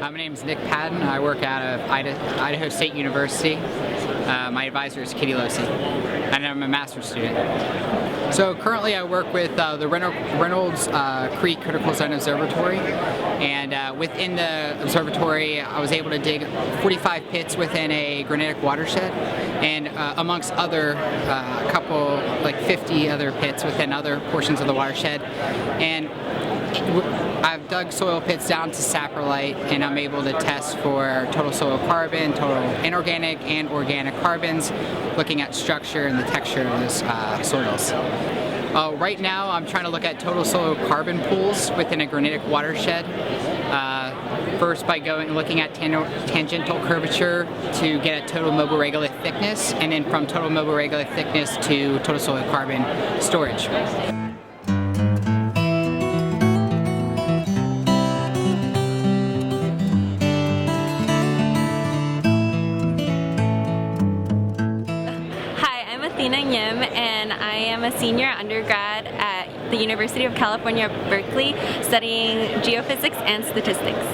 My name is Nick Patton. I work out of Idaho State University. My advisor is Kitty Losi, and I'm a master's student. So currently I work with the Reynolds Creek Critical Zone Observatory, and within the observatory I was able to dig 45 pits within a granitic watershed, and amongst other couple, like 50 other pits within other portions of the watershed. And I've dug soil pits down to saprolite, and I'm able to test for total soil carbon, total inorganic and organic carbons, looking at structure and the texture of those soils. Right now I'm trying to look at total soil carbon pools within a granitic watershed. First by looking at tangential curvature to get a total mobile regolith thickness, and then from total mobile regolith thickness to total soil carbon storage. Athena Nghiem, and I am a senior undergrad at the University of California, Berkeley, studying geophysics and statistics.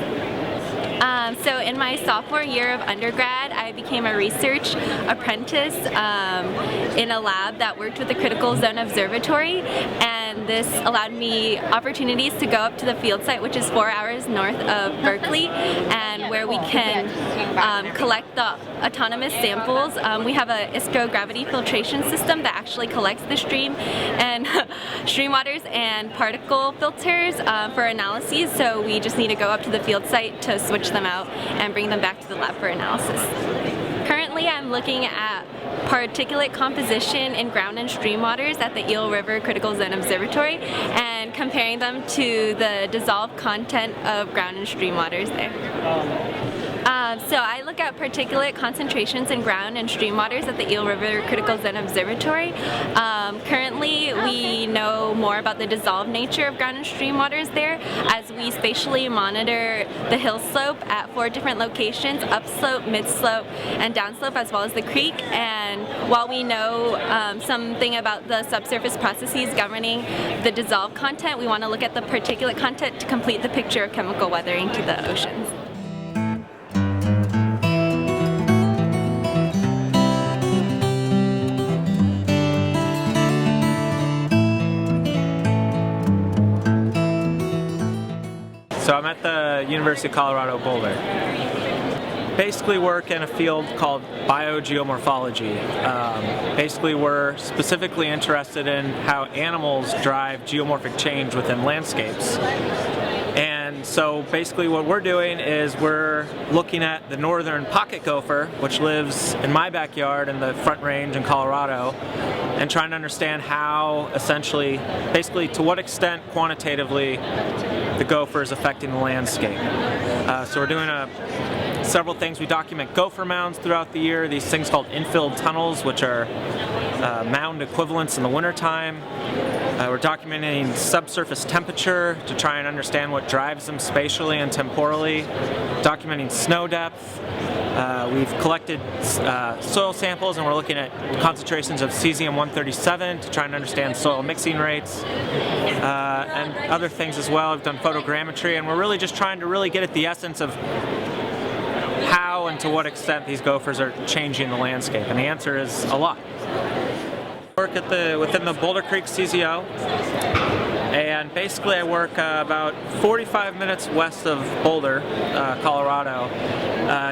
So in my sophomore year of undergrad, I became a research apprentice in a lab that worked with the Critical Zone Observatory, and this allowed me opportunities to go up to the field site, which is 4 hours north of Berkeley, and where we can collect the autonomous samples. We have a ISCO gravity filtration system that actually collects the stream and stream waters and particle filters for analyses, so we just need to go up to the field site to switch them out and bring them back to the lab for analysis. Currently I'm looking at particulate composition in ground and stream waters at the Eel River Critical Zone Observatory and comparing them to the dissolved content of ground and stream waters there. So I look at particulate concentrations in ground and stream waters at the Eel River Critical Zone Observatory. Currently we know more about the dissolved nature of ground and stream waters there as we spatially monitor the hill slope at 4 different locations: upslope, midslope, and downslope, as well as the creek. And while we know something about the subsurface processes governing the dissolved content, we want to look at the particulate content to complete the picture of chemical weathering to the oceans. So I'm at the University of Colorado Boulder. Basically work in a field called biogeomorphology. Basically we're specifically interested in how animals drive geomorphic change within landscapes. And so basically what we're doing is we're looking at the northern pocket gopher, which lives in my backyard in the Front Range in Colorado, and trying to understand how basically to what extent quantitatively the gopher is affecting the landscape. So we're doing several things. We document gopher mounds throughout the year, these things called infilled tunnels, which are mound equivalents in the wintertime. We're documenting subsurface temperature to try and understand what drives them spatially and temporally, documenting snow depth. We've collected soil samples, and we're looking at concentrations of cesium-137 to try and understand soil mixing rates and other things as well. We've done photogrammetry, and we're really just trying to really get at the essence of how and to what extent these gophers are changing the landscape, and the answer is a lot. I work within the Boulder Creek CZO, and basically I work about 45 minutes west of Boulder, Colorado,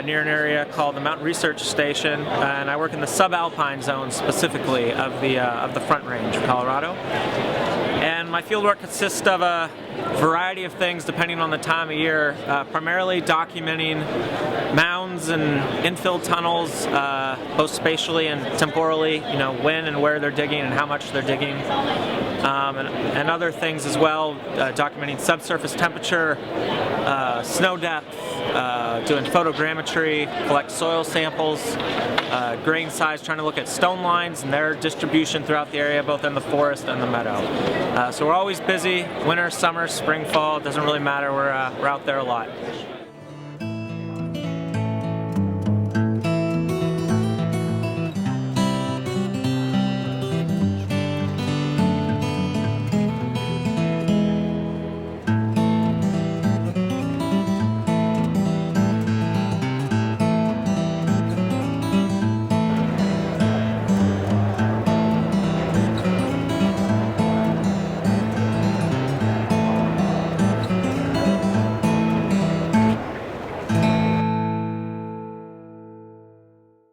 near an area called the Mountain Research Station, and I work in the subalpine zone specifically of the Front Range of Colorado. And my fieldwork consists of a variety of things depending on the time of year, primarily documenting mounds and infill tunnels, both spatially and temporally, when and where they're digging and how much they're digging, and other things as well, documenting subsurface temperature, snow depth, doing photogrammetry, collect soil samples, grain size, trying to look at stone lines and their distribution throughout the area, both in the forest and the meadow. So we're always busy, winter, summer, spring, fall, it doesn't really matter, we're out there a lot.